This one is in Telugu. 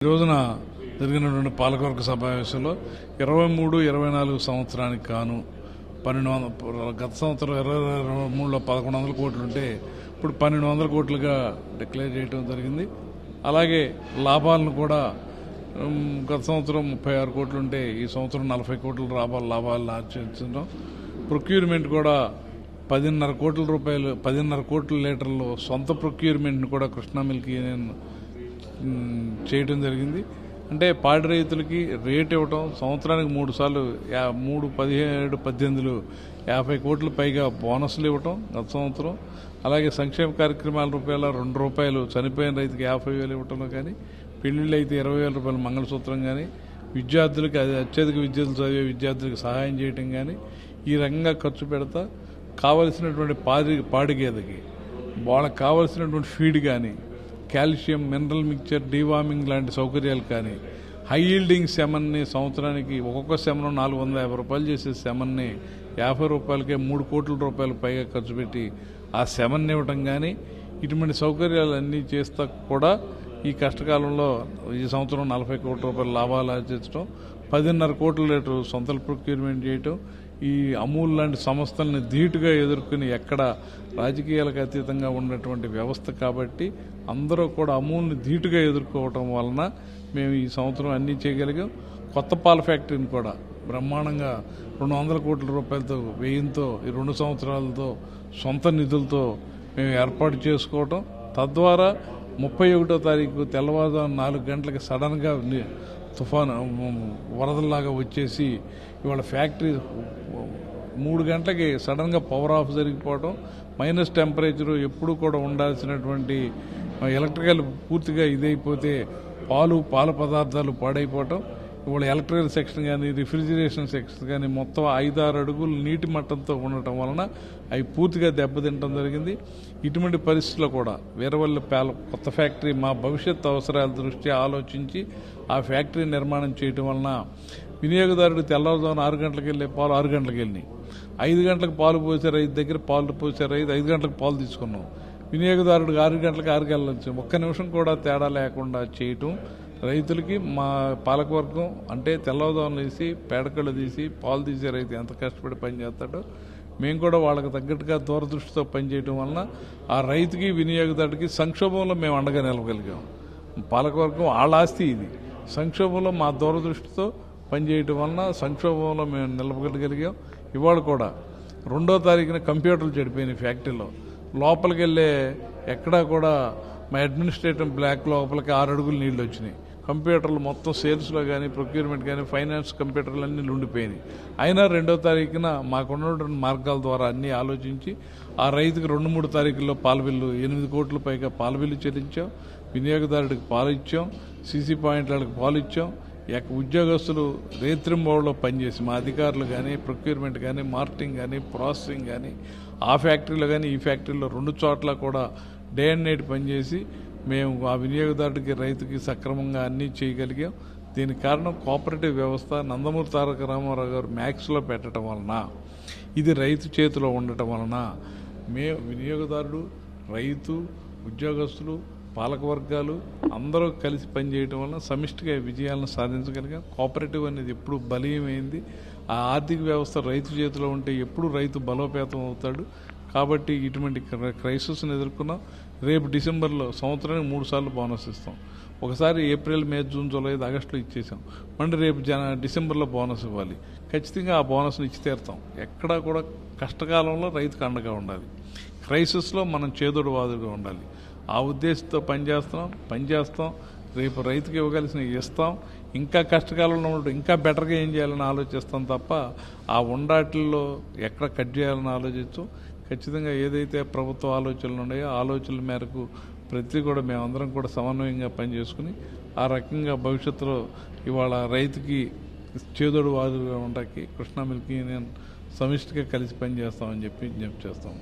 ఈ రోజున జరిగినటువంటి పాలకవర్గ సమావేశంలో 23-24 సంవత్సరానికి గాను 1200 గత సంవత్సరం 2023లో 1100 కోట్లు ఉంటే ఇప్పుడు 1200 కోట్లుగా డిక్లేర్ చేయడం జరిగింది. అలాగే లాభాలను కూడా గత సంవత్సరం 36 కోట్లు ఉంటే ఈ సంవత్సరం 40 కోట్ల లాభాలను ఆర్జించడం. ప్రొక్యూర్మెంట్ కూడా 10.5 కోట్ల రూపాయలు 10.5 కోట్ల లీటర్లు సొంత ప్రొక్యూర్మెంట్ని కూడా కృష్ణా మిల్క్ యూనియన్ చేయడం జరిగింది. అంటే పాడి రైతులకి రేట్ ఇవ్వటం, సంవత్సరానికి 3 సార్లు 3, 17, 18 50 కోట్ల పైగా బోనస్లు ఇవ్వటం గత సంవత్సరం. అలాగే సంక్షేమ కార్యక్రమాల రూపాయల ₹2 చనిపోయిన రైతుకి 50,000 ఇవ్వటంలో కానీ, పెళ్లిళ్ళు అయితే 20,000 మంగళసూత్రం కానీ, విద్యార్థులకి అత్యధిక విద్యలు చదివే విద్యార్థులకు సహాయం చేయటం కానీ ఈ రకంగా ఖర్చు పెడతా కావలసినటువంటి పాడి గేదెకి వాళ్ళకి కావలసినటువంటి ఫీడ్ కానీ, కాల్షియం, మినరల్ మిక్చర్, డీవార్మింగ్ లాంటి సౌకర్యాలు కానీ, హై ఈల్డింగ్ సెమన్ని సంవత్సరానికి ఒక్కొక్క సెమను ₹450 చేసే సెమన్ని ₹50కే 3 కోట్ల రూపాయలు పైగా ఖర్చు పెట్టి ఆ సెమన్ని ఇవ్వటం కానీ, ఇటువంటి సౌకర్యాలన్నీ చేస్తా కూడా ఈ కష్టకాలంలో ఈ సంవత్సరం 40 కోట్ల రూపాయల లాభాలు ఆర్జించడం, 10.5 కోట్ల లీటర్ సొంత ప్రొక్యూర్మెంట్ చేయటం, ఈ అమూల్ లాంటి సంస్థల్ని ధీటుగా ఎదుర్కొని ఎక్కడ రాజకీయాలకు అతీతంగా ఉన్నటువంటి వ్యవస్థ కాబట్టి అందరూ కూడా అమూల్ని ధీటుగా ఎదుర్కోవటం వలన మేము ఈ సంవత్సరం అన్నీ చేయగలిగాం. కొత్త పాల ఫ్యాక్టరీని కూడా బ్రహ్మాండంగా 200 కోట్ల రూపాయలతో వ్యయంతో ఈ 2 సంవత్సరాలతో సొంత నిధులతో మేము ఏర్పాటు చేసుకోవటం, తద్వారా 31వ తారీఖు తెల్లవారుజాము 4 గంటలకి సడన్గా తుఫాను వరదల్లాగా వచ్చేసి ఇవాళ ఫ్యాక్టరీ 3 గంటలకి సడన్గా పవర్ ఆఫ్ జరిగిపోవడం, మైనస్ టెంపరేచరు ఎప్పుడు కూడా ఉండాల్సినటువంటి ఎలక్ట్రికల్ పూర్తిగా ఇదైపోతే పాల పదార్థాలు పాడైపోవటం, ఇవాళ ఎలక్ట్రికల్ సెక్షన్ కానీ, రిఫ్రిజిరేషన్ సెక్షన్ కానీ మొత్తం 5-6 అడుగులు నీటి మట్టంతో ఉండటం వలన అవి పూర్తిగా దెబ్బతింటం జరిగింది. ఇటువంటి పరిస్థితుల్లో కూడా వీరవల్లి కొత్త ఫ్యాక్టరీ మా భవిష్యత్ అవసరాల దృష్ట్యా ఆలోచించి ఆ ఫ్యాక్టరీ నిర్మాణం చేయటం వలన వినియోగదారుడు తెల్లవారుజామున 6 గంటలకు వెళ్ళే పాలు 6 గంటలకు వెళ్ళి 5 గంటలకు పాలు పోసే రైతు దగ్గర పాలు పోసే రైతు 5 గంటలకు పాలు తీసుకున్నాం. వినియోగదారుడికి 6 గంటలకు 6 గంటలకు ఒక్క నిమిషం కూడా తేడా లేకుండా చేయటం రైతులకి మా పాలకవర్గం అంటే తెల్లవారుజామున వేసి పేడకళ్ళు తీసి పాలు తీసే రైతు ఎంత కష్టపడి పనిచేస్తాడో మేము కూడా వాళ్ళకి తగ్గట్టుగా దూరదృష్టితో పనిచేయడం వలన ఆ రైతుకి వినియోగదారుడికి సంక్షోభంలో మేము అండగా నిలవగలిగాం. పాలకవర్గం వాళ్ళ ఆస్తి ఇది. సంక్షోభంలో మా దూరదృష్టితో పనిచేయటం వలన సంక్షోభంలో మేము నిలబడగలిగాం. ఇవాళ కూడా 2వ తారీఖున కంప్యూటర్లు చెడిపోయినాయి ఫ్యాక్టరీలో. లోపలికి వెళ్ళే ఎక్కడా కూడా మా అడ్మినిస్ట్రేటివ్ బ్లాక్ లోపలికి 6 అడుగులు నీళ్లు వచ్చినాయి. కంప్యూటర్లు మొత్తం సేల్స్లో కానీ, ప్రొక్యూర్మెంట్ కానీ, ఫైనాన్స్ కంప్యూటర్లు అన్నీ ఉండిపోయినాయి. అయినా 2వ తారీఖున మాకున్నటువంటి మార్గాల ద్వారా అన్నీ ఆలోచించి ఆ రైతుకి 2-3 తారీఖుల్లో పాల బిల్లు 8 కోట్ల పైగా పాల బిల్లు చెల్లించాం. వినియోగదారుడికి పాలు ఇచ్చాం, సీసీ పాయింట్లకు పాలు ఇచ్చాం. ఉద్యోగస్తులు రేత్రింబౌళ్ళలో పనిచేసి మా అధికారులు కానీ, ప్రొక్యూర్మెంట్ కానీ, మార్కెటింగ్ కానీ, ప్రాసెసింగ్ కానీ ఆ ఫ్యాక్టరీలో కానీ ఈ ఫ్యాక్టరీలో 2 చోట్ల కూడా డే అండ్ నైట్ పనిచేసి మేము ఆ వినియోగదారుడికి రైతుకి సక్రమంగా అన్నీ చేయగలిగాం. దీనికి కారణం కోఆపరేటివ్ వ్యవస్థ నందమూరి తారక రామారావు గారు మ్యాక్స్లో పెట్టడం వలన, ఇది రైతు చేతిలో ఉండటం వలన వినియోగదారుడు, రైతు, ఉద్యోగస్తులు, పాలకవర్గాలు అందరూ కలిసి పనిచేయడం వలన సమిష్టిగా విజయాలను సాధించగలిగాం. కోఆపరేటివ్ అనేది ఎప్పుడు బలీయమైంది. ఆ ఆర్థిక వ్యవస్థ రైతు చేతిలో ఉంటే ఎప్పుడు రైతు బలోపేతం అవుతాడు. కాబట్టి ఇటువంటి క్రైసిస్ని ఎదుర్కొన్నాం. రేపు డిసెంబర్లో సంవత్సరానికి 3 సార్లు బోనస్ ఇస్తాం. ఒకసారి ఏప్రిల్, మే, జూన్, జూలై, ఆగస్టులో ఇచ్చేసాం. మళ్ళీ రేపు డిసెంబర్లో బోనస్ ఇవ్వాలి. ఖచ్చితంగా ఆ బోనస్ని ఇచ్చి తీరుతాం. ఎక్కడా కూడా కష్టకాలంలో రైతుకు అండగా ఉండాలి, క్రైసిస్లో మనం చేదోడు వాదుడుగా ఉండాలి. ఆ ఉద్దేశంతో పనిచేస్తాం. రేపు రైతుకి ఇవ్వగలిసిన ఇస్తాం. ఇంకా కష్టకాలంలో ఉంటే ఇంకా బెటర్గా ఏం చేయాలని ఆలోచిస్తాం తప్ప ఆ ఉండాటిల్లో ఎక్కడ కట్ చేయాలని ఆలోచించు. ఖచ్చితంగా ఏదైతే ప్రభుత్వ ఆలోచనలు ఉన్నాయో ఆలోచనల మేరకు ప్రతి కూడా మేమందరం కూడా సమన్వయంగా పనిచేసుకుని ఆ రకంగా భవిష్యత్తులో ఇవాళ రైతుకి చేదోడు వాదుడుగా ఉండడానికి కృష్ణా మిల్క్ యూనియన్ సమిష్టిగా కలిసి పనిచేస్తామని చెప్పి విజ్ఞప్తి చేస్తాం.